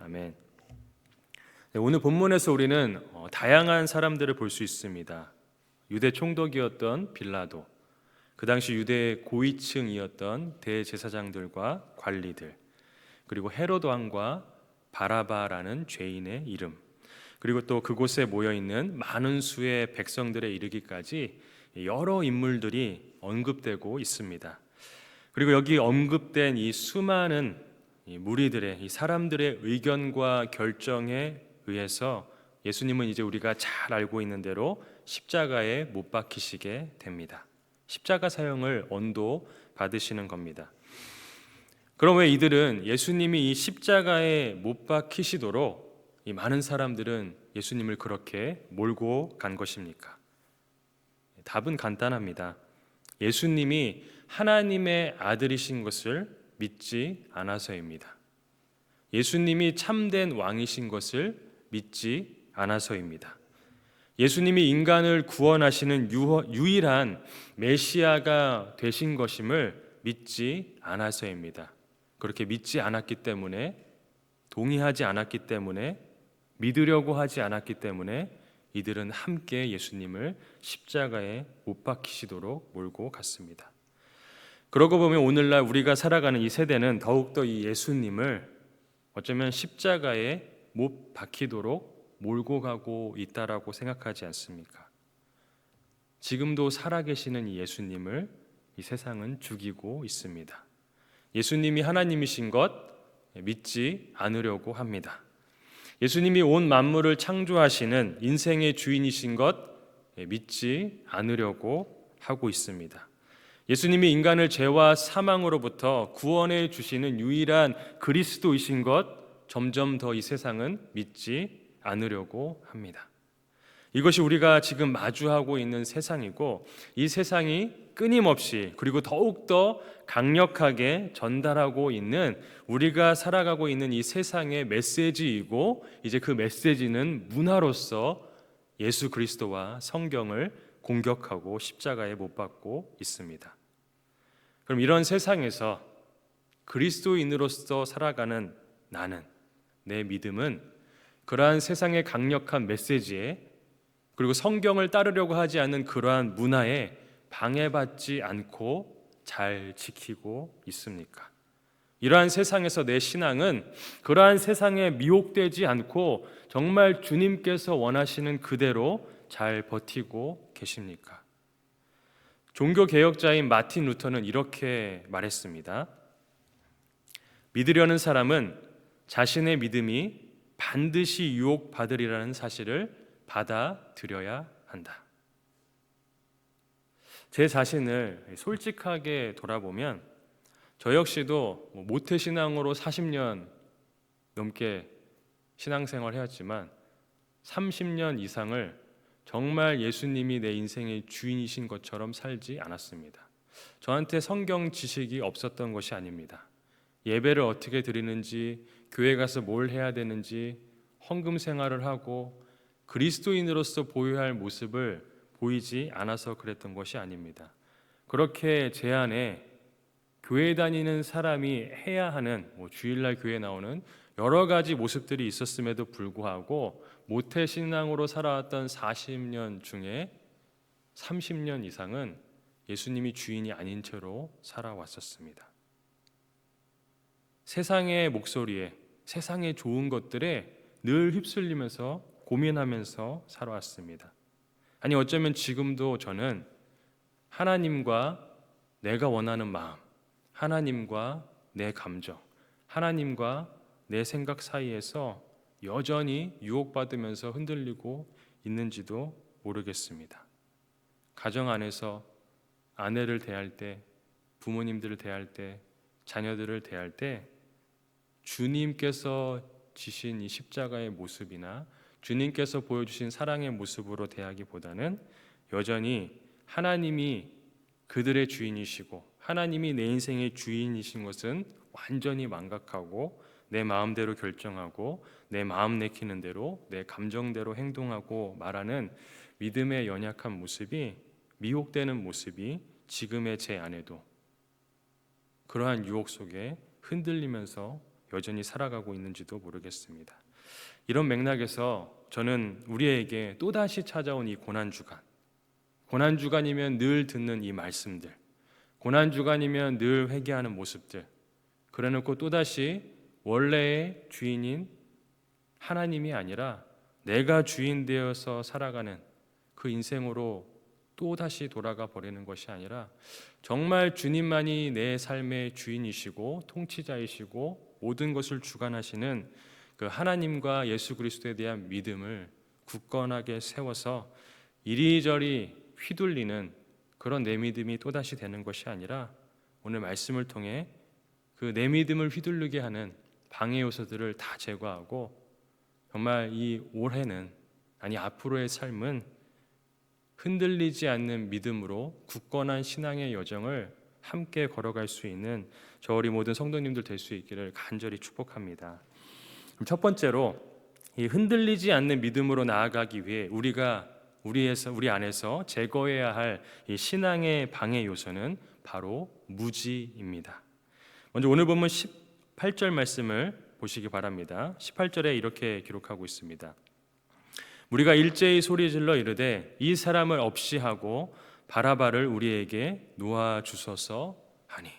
아멘. 네, 오늘 본문에서 우리는 다양한 사람들을 볼 수 있습니다. 유대 총독이었던 빌라도, 그 당시 유대의 고위층이었던 대제사장들과 관리들, 그리고 헤롯 왕과 바라바라는 죄인의 이름, 그리고 또 그곳에 모여 있는 많은 수의 백성들에 이르기까지 여러 인물들이 언급되고 있습니다. 그리고 여기 언급된 이 수많은 이 무리들의 이 사람들의 의견과 결정에 의해서 예수님은 이제 우리가 잘 알고 있는 대로 십자가에 못 박히시게 됩니다. 십자가 사형을 언도 받으시는 겁니다. 그럼 왜 이들은 예수님이 이 십자가에 못 박히시도록 이 많은 사람들은 예수님을 그렇게 몰고 간 것입니까? 답은 간단합니다. 예수님이 하나님의 아들이신 것을 믿지 않아서입니다. 예수님이 참된 왕이신 것을 믿지 않아서입니다. 예수님이 인간을 구원하시는 유일한 메시아가 되신 것임을 믿지 않아서입니다. 그렇게 믿지 않았기 때문에, 동의하지 않았기 때문에, 믿으려고 하지 않았기 때문에 이들은 함께 예수님을 십자가에 못 박히시도록 몰고 갔습니다. 그러고 보면 오늘날 우리가 살아가는 이 세대는 더욱더 이 예수님을 어쩌면 십자가에 못 박히도록 몰고 가고 있다라고 생각하지 않습니까? 지금도 살아계시는 이 예수님을 이 세상은 죽이고 있습니다. 예수님이 하나님이신 것 믿지 않으려고 합니다. 예수님이 온 만물을 창조하시는 인생의 주인이신 것 믿지 않으려고 하고 있습니다. 예수님이 인간을 죄와 사망으로부터 구원해 주시는 유일한 그리스도이신 것 점점 더 이 세상은 믿지 않으려고 합니다. 이것이 우리가 지금 마주하고 있는 세상이고, 이 세상이 끊임없이 그리고 더욱더 강력하게 전달하고 있는, 우리가 살아가고 있는 이 세상의 메시지이고, 이제 그 메시지는 문화로서 예수 그리스도와 성경을 공격하고 십자가에 못 박고 있습니다. 그럼 이런 세상에서 그리스도인으로서 살아가는 나는, 내 믿음은 그러한 세상의 강력한 메시지에, 그리고 성경을 따르려고 하지 않는 그러한 문화에 방해받지 않고 잘 지키고 있습니까? 이러한 세상에서 내 신앙은 그러한 세상에 미혹되지 않고 정말 주님께서 원하시는 그대로 잘 버티고 계십니까? 종교개혁자인 마틴 루터는 이렇게 말했습니다. 믿으려는 사람은 자신의 믿음이 반드시 유혹받으리라는 사실을 받아들여야 한다. 제 자신을 솔직하게 돌아보면 저 역시도 모태신앙으로 40년 넘게 신앙생활을 해왔지만 30년 이상을 정말 예수님이 내 인생의 주인이신 것처럼 살지 않았습니다. 저한테 성경 지식이 없었던 것이 아닙니다. 예배를 어떻게 드리는지, 교회 가서 뭘 해야 되는지, 헌금 생활을 하고 그리스도인으로서 보여야 할 모습을 보이지 않아서 그랬던 것이 아닙니다. 그렇게 제 안에 교회 다니는 사람이 해야 하는, 주일날 교회 나오는 여러 가지 모습들이 있었음에도 불구하고 모태신앙으로 살아왔던 40년 중에 30년 이상은 예수님이 주인이 아닌 채로 살아왔었습니다. 세상의 목소리에, 세상의 좋은 것들에 늘 휩쓸리면서 고민하면서 살아왔습니다. 아니, 어쩌면 지금도 저는 하나님과 내가 원하는 마음, 하나님과 내 감정, 하나님과 내 생각 사이에서 여전히 유혹받으면서 흔들리고 있는지도 모르겠습니다. 가정 안에서 아내를 대할 때, 부모님들을 대할 때, 자녀들을 대할 때 주님께서 지신 이 십자가의 모습이나 주님께서 보여주신 사랑의 모습으로 대하기보다는 여전히 하나님이 그들의 주인이시고 하나님이 내 인생의 주인이신 것은 완전히 망각하고 내 마음대로 결정하고 내 마음 내키는 대로 내 감정대로 행동하고 말하는 믿음의 연약한 모습이, 미혹되는 모습이 지금의 제 안에도 그러한 유혹 속에 흔들리면서 여전히 살아가고 있는지도 모르겠습니다. 이런 맥락에서 저는 우리에게 또다시 찾아온 이 고난주간이면 늘 듣는 이 말씀들, 고난주간이면 늘 회개하는 모습들, 그래놓고 또다시 원래의 주인인 하나님이 아니라 내가 주인 되어서 살아가는 그 인생으로 또다시 돌아가 버리는 것이 아니라 정말 주님만이 내 삶의 주인이시고 통치자이시고 모든 것을 주관하시는 그 하나님과 예수 그리스도에 대한 믿음을 굳건하게 세워서 이리저리 휘둘리는 그런 내 믿음이 또다시 되는 것이 아니라 오늘 말씀을 통해 그 내 믿음을 휘둘르게 하는 방해 요소들을 다 제거하고 정말 이 올해는 아니 앞으로의 삶은 흔들리지 않는 믿음으로 굳건한 신앙의 여정을 함께 걸어갈 수 있는 저 우리 모든 성도님들 될 수 있기를 간절히 축복합니다. 그럼 첫 번째로 이 흔들리지 않는 믿음으로 나아가기 위해 우리 안에서 제거해야 할 이 신앙의 방해 요소는 바로 무지입니다. 먼저 오늘 본문 18절 말씀을 보시기 바랍니다. 18절에 이렇게 기록하고 있습니다. 우리가 일제히 소리질러 이르되 이 사람을 없이 하고 바라바를 우리에게 놓아 주소서 하니.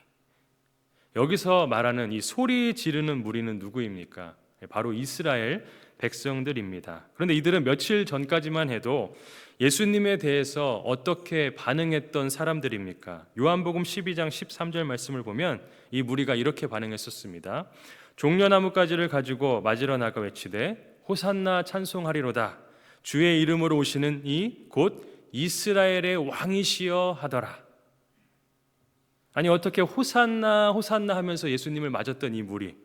여기서 말하는 이 소리 지르는 무리는 누구입니까? 바로 이스라엘 백성들입니다. 그런데 이들은 며칠 전까지만 해도 예수님에 대해서 어떻게 반응했던 사람들입니까? 요한복음 12장 13절 말씀을 보면 이 무리가 이렇게 반응했었습니다. 종려나무가지를 가지고 맞으러 나가 외치되 호산나 찬송하리로다. 주의 이름으로 오시는 이 곧 이스라엘의 왕이시여 하더라. 아니 어떻게 호산나 호산나 하면서 예수님을 맞았던 이 무리,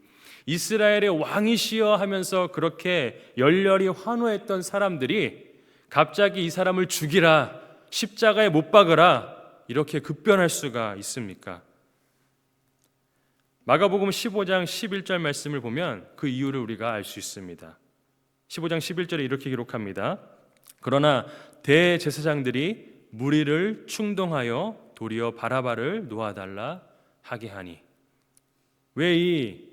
이스라엘의 왕이시여 하면서 그렇게 열렬히 환호했던 사람들이 갑자기 이 사람을 죽이라, 십자가에 못 박으라 이렇게 급변할 수가 있습니까? 마가복음 15장 11절 말씀을 보면 그 이유를 우리가 알 수 있습니다. 15장 11절에 이렇게 기록합니다. 그러나 대제사장들이 무리를 충동하여 도리어 바라바를 놓아달라 하게 하니. 왜 이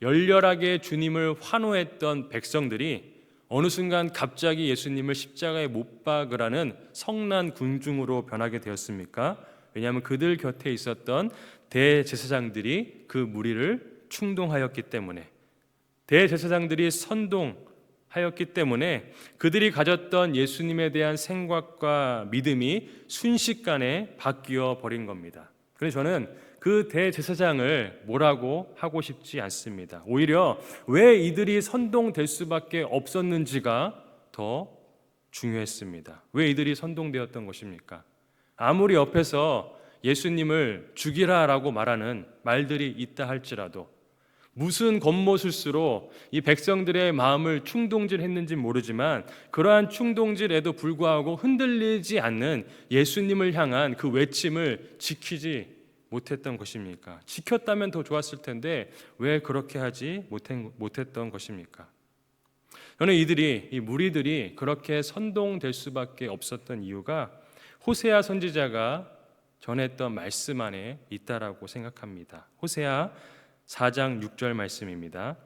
열렬하게 주님을 환호했던 백성들이 어느 순간 갑자기 예수님을 십자가에 못 박으라는 성난 군중으로 변하게 되었습니까? 왜냐하면 그들 곁에 있었던 대제사장들이 그 무리를 충동하였기 때문에, 대제사장들이 선동하였기 때문에 그들이 가졌던 예수님에 대한 생각과 믿음이 순식간에 바뀌어 버린 겁니다. 그래서 저는 그 대제사장을 뭐라고 하고 싶지 않습니다. 오히려 왜 이들이 선동될 수밖에 없었는지가 더 중요했습니다. 왜 이들이 선동되었던 것입니까? 아무리 옆에서 예수님을 죽이라라고 말하는 말들이 있다 할지라도 무슨 겉모술수로 이 백성들의 마음을 충동질했는지 모르지만 그러한 충동질에도 불구하고 흔들리지 않는 예수님을 향한 그 외침을 지키지 못했던 것입니까? 지켰다면 더 좋았을 텐데 왜 그렇게 하지 못했던 것입니까? 저는 이 무리들이 그렇게 선동될 수밖에 없었던 이유가 호세아 선지자가 전했던 말씀 안에 있다라고 생각합니다. 호세아 4장 6절 말씀입니다.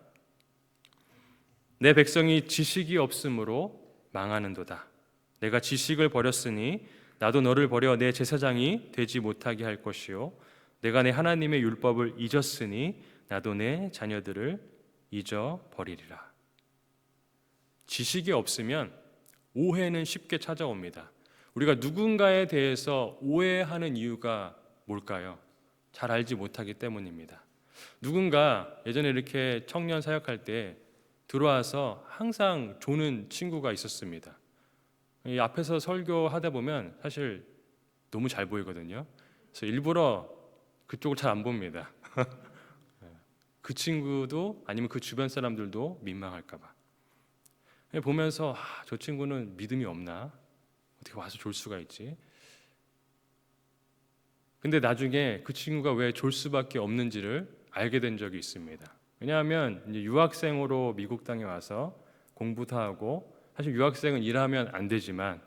내 백성이 지식이 없으므로 망하는도다. 내가 지식을 버렸으니 나도 너를 버려 내 제사장이 되지 못하게 할 것이요 내가 내 하나님의 율법을 잊었으니 나도 내 자녀들을 잊어버리리라. 지식이 없으면 오해는 쉽게 찾아옵니다. 우리가 누군가에 대해서 오해하는 이유가 뭘까요? 잘 알지 못하기 때문입니다. 누군가 예전에 이렇게 청년 사역할 때 들어와서 항상 조는 친구가 있었습니다. 이 앞에서 설교하다 보면 사실 너무 잘 보이거든요. 그래서 일부러 그쪽을 잘 안 봅니다. 그 친구도 아니면 그 주변 사람들도 민망할까 봐. 보면서 저 친구는 믿음이 없나? 어떻게 와서 졸 수가 있지? 근데 나중에 그 친구가 왜 졸 수밖에 없는지를 알게 된 적이 있습니다. 왜냐하면 이제 유학생으로 미국 땅에 와서 공부도 하고, 사실 유학생은 일하면 안 되지만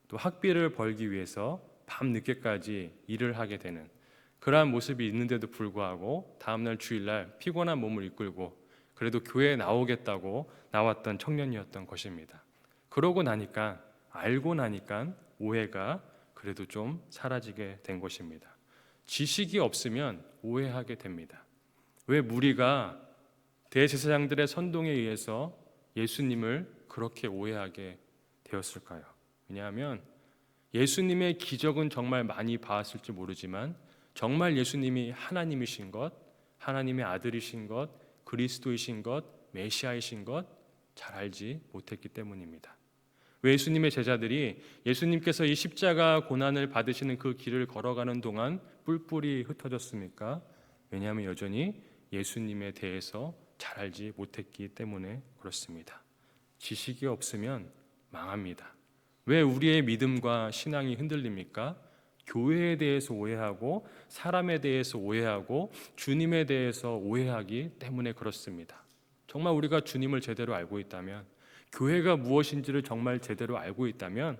또 학비를 벌기 위해서 밤 늦게까지 일을 하게 되는 그러한 모습이 있는데도 불구하고 다음날 주일날 피곤한 몸을 이끌고 그래도 교회에 나오겠다고 나왔던 청년이었던 것입니다. 그러고 나니까, 알고 나니까 오해가 그래도 좀 사라지게 된 것입니다. 지식이 없으면 오해하게 됩니다. 왜 무리가 대제사장들의 선동에 의해서 예수님을 그렇게 오해하게 되었을까요? 왜냐하면 예수님의 기적은 정말 많이 봤을지 모르지만 정말 예수님이 하나님이신 것, 하나님의 아들이신 것, 그리스도이신 것, 메시아이신 것 잘 알지 못했기 때문입니다. 왜 예수님의 제자들이 예수님께서 이 십자가 고난을 받으시는 그 길을 걸어가는 동안 뿔뿔이 흩어졌습니까? 왜냐하면 여전히 예수님에 대해서 잘 알지 못했기 때문에 그렇습니다. 지식이 없으면 망합니다. 왜 우리의 믿음과 신앙이 흔들립니까? 교회에 대해서 오해하고 사람에 대해서 오해하고 주님에 대해서 오해하기 때문에 그렇습니다. 정말 우리가 주님을 제대로 알고 있다면, 교회가 무엇인지를 정말 제대로 알고 있다면,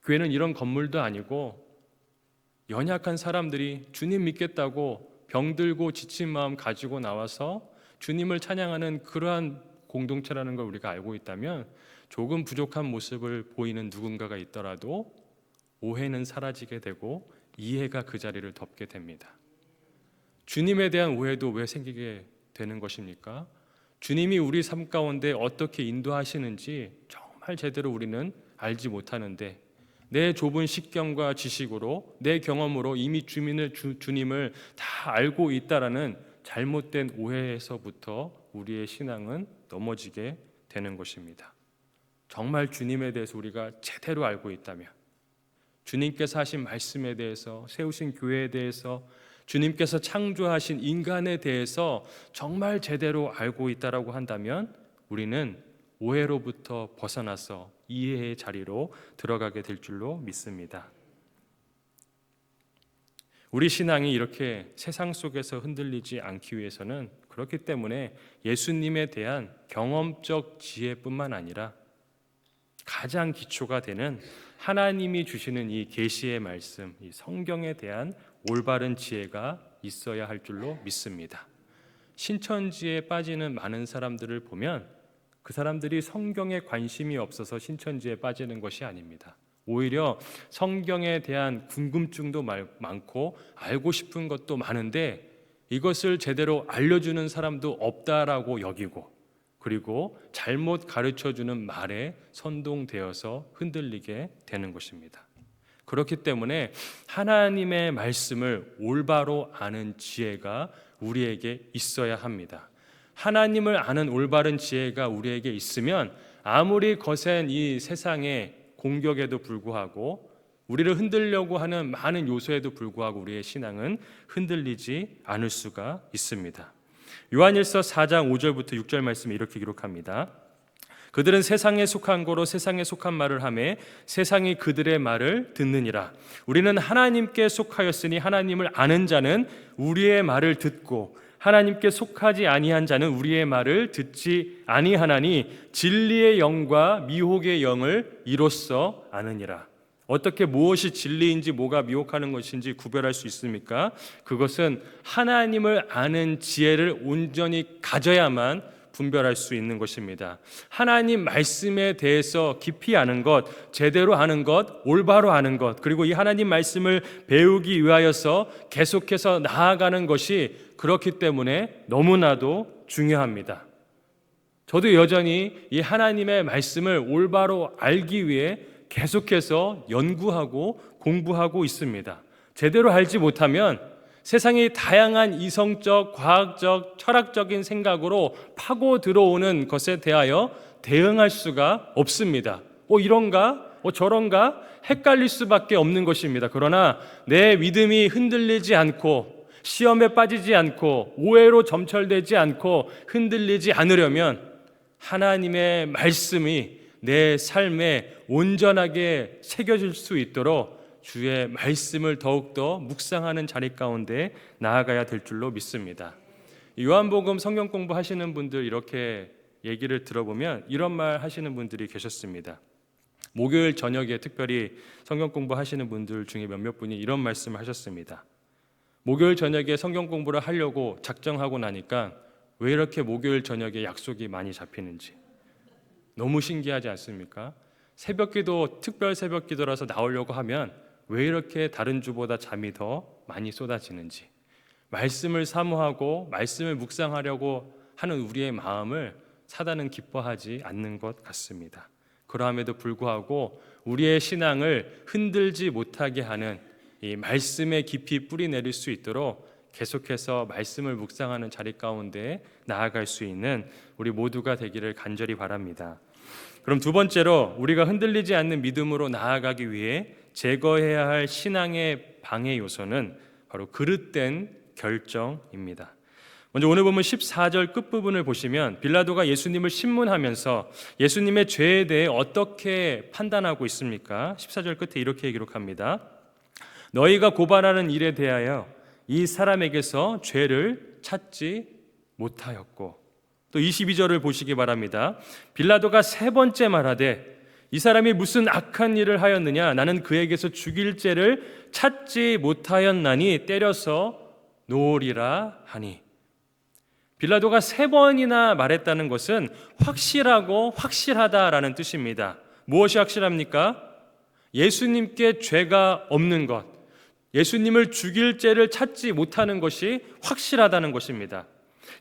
교회는 이런 건물도 아니고 연약한 사람들이 주님 믿겠다고 병들고 지친 마음 가지고 나와서 주님을 찬양하는 그러한 공동체라는 걸 우리가 알고 있다면, 조금 부족한 모습을 보이는 누군가가 있더라도 오해는 사라지게 되고 이해가 그 자리를 덮게 됩니다. 주님에 대한 오해도 왜 생기게 되는 것입니까? 주님이 우리 삶 가운데 어떻게 인도하시는지 정말 제대로 우리는 알지 못하는데, 내 좁은 식견과 지식으로, 내 경험으로 이미 주님을 다 알고 있다라는 잘못된 오해에서부터 우리의 신앙은 넘어지게 되는 것입니다. 정말 주님에 대해서 우리가 제대로 알고 있다면, 주님께서 하신 말씀에 대해서, 세우신 교회에 대해서, 주님께서 창조하신 인간에 대해서 정말 제대로 알고 있다라고 한다면 우리는 오해로부터 벗어나서 이해의 자리로 들어가게 될 줄로 믿습니다. 우리 신앙이 이렇게 세상 속에서 흔들리지 않기 위해서는, 그렇기 때문에 예수님에 대한 경험적 지혜뿐만 아니라 가장 기초가 되는 하나님이 주시는 이 계시의 말씀, 이 성경에 대한 올바른 지혜가 있어야 할 줄로 믿습니다. 신천지에 빠지는 많은 사람들을 보면 그 사람들이 성경에 관심이 없어서 신천지에 빠지는 것이 아닙니다. 오히려 성경에 대한 궁금증도 많고 알고 싶은 것도 많은데 이것을 제대로 알려주는 사람도 없다라고 여기고, 그리고 잘못 가르쳐주는 말에 선동되어서 흔들리게 되는 것입니다. 그렇기 때문에 하나님의 말씀을 올바로 아는 지혜가 우리에게 있어야 합니다. 하나님을 아는 올바른 지혜가 우리에게 있으면 아무리 거센 이 세상의 공격에도 불구하고, 우리를 흔들려고 하는 많은 요소에도 불구하고 우리의 신앙은 흔들리지 않을 수가 있습니다. 요한일서 4장 5절부터 6절 말씀에 이렇게 기록합니다. 그들은 세상에 속한 거로 세상에 속한 말을 하며 세상이 그들의 말을 듣느니라. 우리는 하나님께 속하였으니 하나님을 아는 자는 우리의 말을 듣고 하나님께 속하지 아니한 자는 우리의 말을 듣지 아니하나니 진리의 영과 미혹의 영을 이로써 아느니라. 어떻게 무엇이 진리인지 뭐가 미혹하는 것인지 구별할 수 있습니까? 그것은 하나님을 아는 지혜를 온전히 가져야만 분별할 수 있는 것입니다. 하나님 말씀에 대해서 깊이 아는 것, 제대로 아는 것, 올바로 아는 것, 그리고 이 하나님 말씀을 배우기 위하여서 계속해서 나아가는 것이 그렇기 때문에 너무나도 중요합니다. 저도 여전히 이 하나님의 말씀을 올바로 알기 위해 계속해서 연구하고 공부하고 있습니다. 제대로 알지 못하면 세상의 다양한 이성적, 과학적, 철학적인 생각으로 파고 들어오는 것에 대하여 대응할 수가 없습니다. 이런가? 저런가? 헷갈릴 수밖에 없는 것입니다. 그러나 내 믿음이 흔들리지 않고 시험에 빠지지 않고 오해로 점철되지 않고 흔들리지 않으려면 하나님의 말씀이 내 삶에 온전하게 새겨질 수 있도록 주의 말씀을 더욱더 묵상하는 자리 가운데 나아가야 될 줄로 믿습니다. 요한복음 성경 공부하시는 분들 이렇게 얘기를 들어보면 이런 말 하시는 분들이 계셨습니다. 목요일 저녁에 특별히 성경 공부하시는 분들 중에 몇몇 분이 이런 말씀을 하셨습니다. 목요일 저녁에 성경 공부를 하려고 작정하고 나니까 왜 이렇게 목요일 저녁에 약속이 많이 잡히는지 너무 신기하지 않습니까? 새벽기도, 특별 새벽기도라서 나오려고 하면 왜 이렇게 다른 주보다 잠이 더 많이 쏟아지는지, 말씀을 사모하고 말씀을 묵상하려고 하는 우리의 마음을 사단은 기뻐하지 않는 것 같습니다. 그러함에도 불구하고 우리의 신앙을 흔들지 못하게 하는 이 말씀에 깊이 뿌리 내릴 수 있도록 계속해서 말씀을 묵상하는 자리 가운데 나아갈 수 있는 우리 모두가 되기를 간절히 바랍니다. 그럼 두 번째로 우리가 흔들리지 않는 믿음으로 나아가기 위해 제거해야 할 신앙의 방해 요소는 바로 그릇된 결정입니다. 먼저 오늘 보면 14절 끝부분을 보시면 빌라도가 예수님을 신문하면서 예수님의 죄에 대해 어떻게 판단하고 있습니까? 14절 끝에 이렇게 기록합니다. 너희가 고발하는 일에 대하여 이 사람에게서 죄를 찾지 못하였고, 또 22절을 보시기 바랍니다. 빌라도가 세 번째 말하되 이 사람이 무슨 악한 일을 하였느냐, 나는 그에게서 죽일 죄를 찾지 못하였나니 때려서 놓으리라 하니. 빌라도가 세 번이나 말했다는 것은 확실하고 확실하다라는 뜻입니다. 무엇이 확실합니까? 예수님께 죄가 없는 것, 예수님을 죽일 죄를 찾지 못하는 것이 확실하다는 것입니다.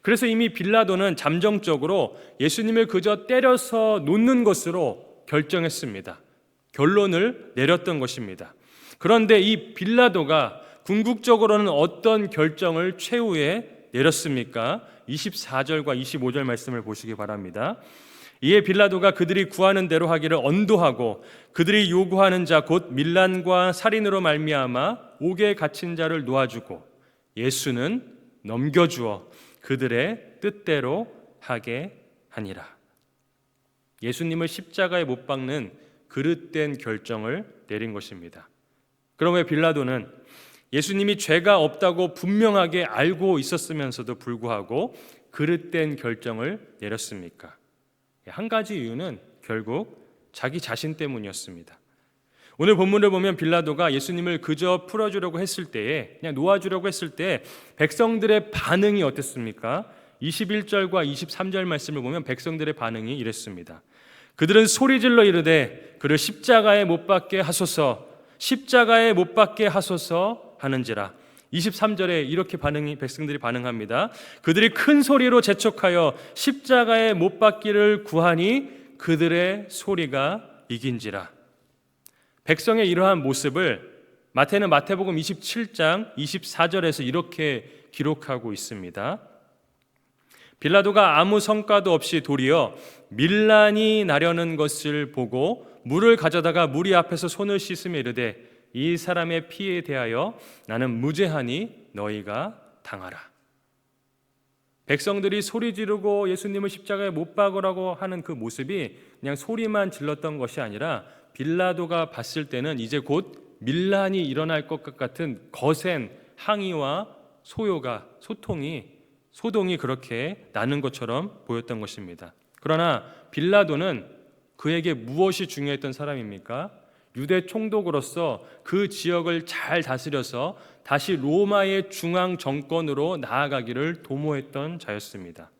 그래서 이미 빌라도는 잠정적으로 예수님을 그저 때려서 놓는 것으로 결정했습니다. 결론을 내렸던 것입니다. 그런데 이 빌라도가 궁극적으로는 어떤 결정을 최후에 내렸습니까? 24절과 25절 말씀을 보시기 바랍니다. 이에 빌라도가 그들이 구하는 대로 하기를 언도하고 그들이 요구하는 자 곧 밀란과 살인으로 말미암아 옥에 갇힌 자를 놓아주고 예수는 넘겨주어 그들의 뜻대로 하게 하니라. 예수님을 십자가에 못 박는 그릇된 결정을 내린 것입니다. 그럼 왜 빌라도는 예수님이 죄가 없다고 분명하게 알고 있었으면서도 불구하고 그릇된 결정을 내렸습니까? 한 가지 이유는 결국 자기 자신 때문이었습니다. 오늘 본문을 보면 빌라도가 예수님을 그저 풀어주려고 했을 때에, 그냥 놓아주려고 했을 때 백성들의 반응이 어땠습니까? 21절과 23절 말씀을 보면 백성들의 반응이 이랬습니다. 그들은 소리질러 이르되 그를 십자가에 못 박게 하소서, 십자가에 못 박게 하소서 하는지라. 23절에 이렇게 백성들이 반응합니다. 그들이 큰 소리로 재촉하여 십자가에 못 박기를 구하니 그들의 소리가 이긴지라. 백성의 이러한 모습을 마태는 마태복음 27장 24절에서 이렇게 기록하고 있습니다. 빌라도가 아무 성과도 없이 도리어 밀란이 나려는 것을 보고 물을 가져다가 무리 앞에서 손을 씻으며 이르되 이 사람의 피에 대하여 나는 무죄하니 너희가 당하라. 백성들이 소리 지르고 예수님을 십자가에 못 박으라고 하는 그 모습이 그냥 소리만 질렀던 것이 아니라 빌라도가 봤을 때는 이제 곧 밀란이 일어날 것 같은 거센 항의와 소동이 그렇게 나는 것처럼 보였던 것입니다. 그러나 빌라도는 그에게 무엇이 중요했던 사람입니까? 유대 총독으로서 그 지역을 잘 다스려서 다시 로마의 중앙 정권으로 나아가기를 도모했던 자였습니다.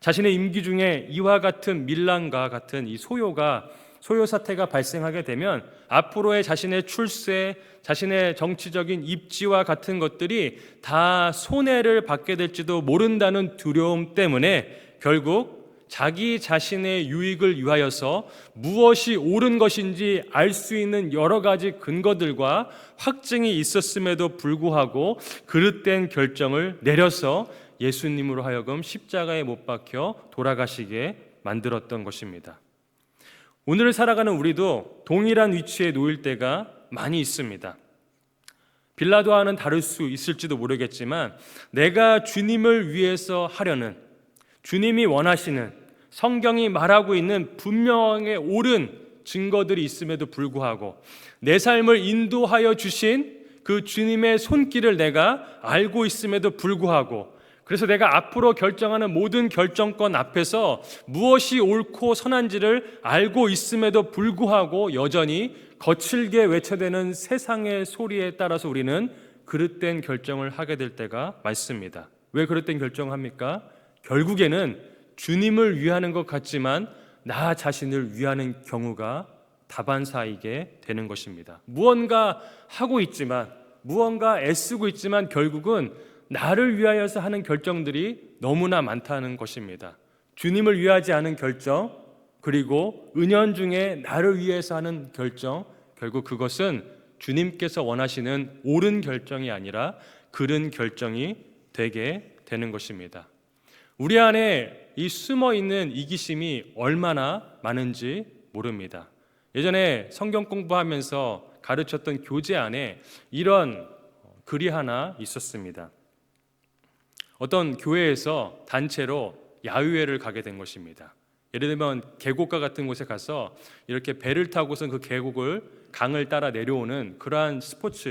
자신의 임기 중에 이와 같은 밀란과 같은 이 소요 사태가 발생하게 되면 앞으로의 자신의 출세, 자신의 정치적인 입지와 같은 것들이 다 손해를 받게 될지도 모른다는 두려움 때문에 결국 자기 자신의 유익을 위하여서 무엇이 옳은 것인지 알 수 있는 여러 가지 근거들과 확증이 있었음에도 불구하고 그릇된 결정을 내려서 예수님으로 하여금 십자가에 못 박혀 돌아가시게 만들었던 것입니다. 오늘을 살아가는 우리도 동일한 위치에 놓일 때가 많이 있습니다. 빌라도와는 다를 수 있을지도 모르겠지만 내가 주님을 위해서 하려는, 주님이 원하시는, 성경이 말하고 있는 분명하게 옳은 증거들이 있음에도 불구하고 내 삶을 인도하여 주신 그 주님의 손길을 내가 알고 있음에도 불구하고, 그래서 내가 앞으로 결정하는 모든 결정권 앞에서 무엇이 옳고 선한지를 알고 있음에도 불구하고 여전히 거칠게 외쳐대는 세상의 소리에 따라서 우리는 그릇된 결정을 하게 될 때가 많습니다. 왜 그릇된 결정을 합니까? 결국에는 주님을 위하는 것 같지만 나 자신을 위하는 경우가 다반사이게 되는 것입니다. 무언가 하고 있지만, 무언가 애쓰고 있지만 결국은 나를 위하여서 하는 결정들이 너무나 많다는 것입니다. 주님을 위하지 않은 결정, 그리고 은연중에 나를 위해서 하는 결정, 결국 그것은 주님께서 원하시는 옳은 결정이 아니라 그른 결정이 되게 되는 것입니다. 우리 안에 이 숨어있는 이기심이 얼마나 많은지 모릅니다. 예전에 성경 공부하면서 가르쳤던 교재 안에 이런 글이 하나 있었습니다. 어떤 교회에서 단체로 야유회를 가게 된 것입니다. 예를 들면 계곡가 같은 곳에 가서 이렇게 배를 타고선 그 계곡을 강을 따라 내려오는 그러한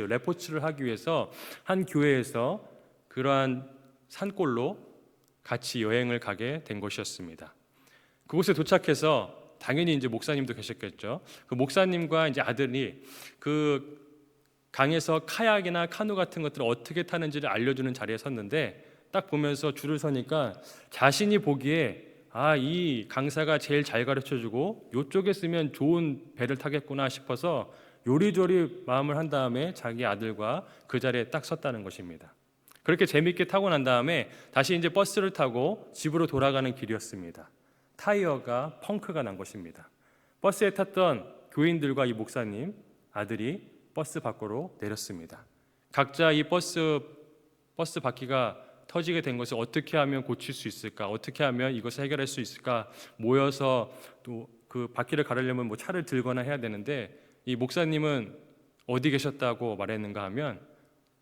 레포츠를 하기 위해서 한 교회에서 그러한 산골로 같이 여행을 가게 된 것이었습니다. 그곳에 도착해서 당연히 이제 목사님도 계셨겠죠. 그 목사님과 이제 아들이 그 강에서 카약이나 카누 같은 것들을 어떻게 타는지를 알려주는 자리에 섰는데 딱 보면서 줄을 서니까 자신이 보기에 이 강사가 제일 잘 가르쳐주고 이쪽에 쓰면 좋은 배를 타겠구나 싶어서 요리조리 마음을 한 다음에 자기 아들과 그 자리에 딱 섰다는 것입니다. 그렇게 재밌게 타고 난 다음에 다시 이제 버스를 타고 집으로 돌아가는 길이었습니다. 타이어가 펑크가 난 것입니다. 버스에 탔던 교인들과 이 목사님 아들이 버스 밖으로 내렸습니다. 각자 이 버스 바퀴가 터지게 된 것을 어떻게 하면 고칠 수 있을까? 어떻게 하면 이것을 해결할 수 있을까? 모여서 또 그 바퀴를 가르려면 뭐 차를 들거나 해야 되는데 이 목사님은 어디 계셨다고 말했는가 하면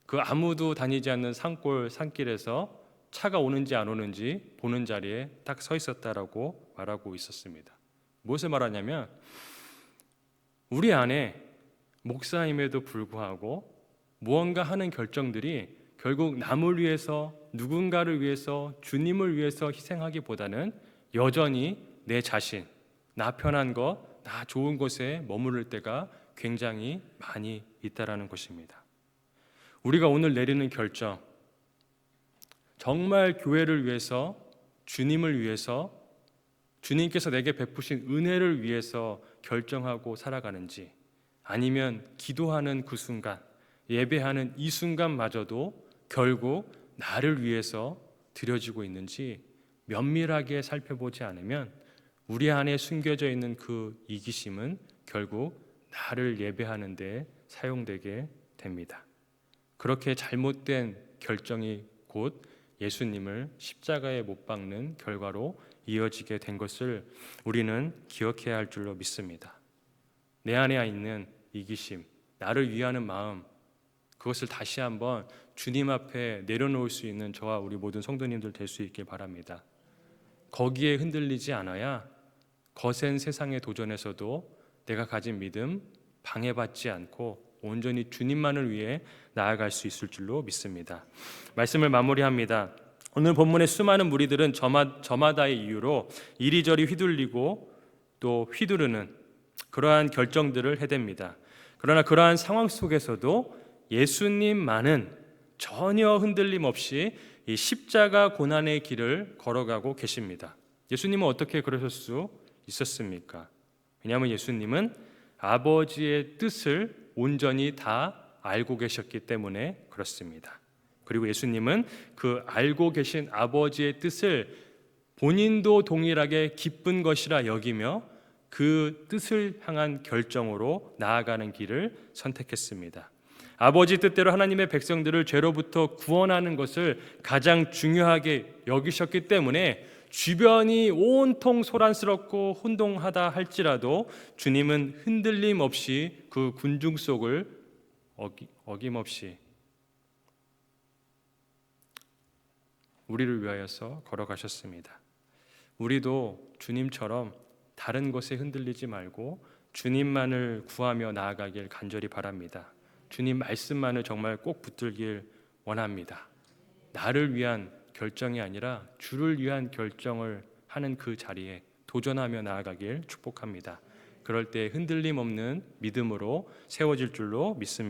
그 아무도 다니지 않는 산길에서 차가 오는지 안 오는지 보는 자리에 딱 서 있었다라고 말하고 있었습니다. 무엇을 말하냐면 우리 안에 목사임에도 불구하고 무언가 하는 결정들이 결국 남을 위해서, 누군가를 위해서, 주님을 위해서 희생하기보다는 여전히 내 자신, 나 편한 것, 나 좋은 곳에 머무를 때가 굉장히 많이 있다라는 것입니다. 우리가 오늘 내리는 결정, 정말 교회를 위해서, 주님을 위해서, 주님께서 내게 베푸신 은혜를 위해서 결정하고 살아가는지, 아니면 기도하는 그 순간, 예배하는 이 순간마저도 결국 나를 위해서 드려지고 있는지 면밀하게 살펴보지 않으면 우리 안에 숨겨져 있는 그 이기심은 결국 나를 예배하는 데 사용되게 됩니다. 그렇게 잘못된 결정이 곧 예수님을 십자가에 못 박는 결과로 이어지게 된 것을 우리는 기억해야 할 줄로 믿습니다. 내 안에 있는 이기심, 나를 위하는 마음, 그것을 다시 한번 주님 앞에 내려놓을 수 있는 저와 우리 모든 성도님들 될 수 있길 바랍니다. 거기에 흔들리지 않아야 거센 세상의 도전에서도 내가 가진 믿음 방해받지 않고 온전히 주님만을 위해 나아갈 수 있을 줄로 믿습니다. 말씀을 마무리합니다. 오늘 본문의 수많은 무리들은 저마다의 이유로 이리저리 휘둘리고 또 휘두르는 그러한 결정들을 해댑니다. 그러나 그러한 상황 속에서도 예수님만은 전혀 흔들림 없이 이 십자가 고난의 길을 걸어가고 계십니다. 예수님은 어떻게 그러실 수 있었습니까? 왜냐하면 예수님은 아버지의 뜻을 온전히 다 알고 계셨기 때문에 그렇습니다. 그리고 예수님은 그 알고 계신 아버지의 뜻을 본인도 동일하게 기쁜 것이라 여기며 그 뜻을 향한 결정으로 나아가는 길을 선택했습니다. 아버지 뜻대로 하나님의 백성들을 죄로부터 구원하는 것을 가장 중요하게 여기셨기 때문에 주변이 온통 소란스럽고 혼동하다 할지라도 주님은 흔들림 없이 그 군중 속을 어김없이 우리를 위하여서 걸어가셨습니다. 우리도 주님처럼 다른 것에 흔들리지 말고 주님만을 구하며 나아가길 간절히 바랍니다. 주님 말씀만을 정말 꼭 붙들길 원합니다. 나를 위한 결정이 아니라 주를 위한 결정을 하는 그 자리에 도전하며 나아가길 축복합니다. 그럴 때 흔들림 없는 믿음으로 세워질 줄로 믿습니다.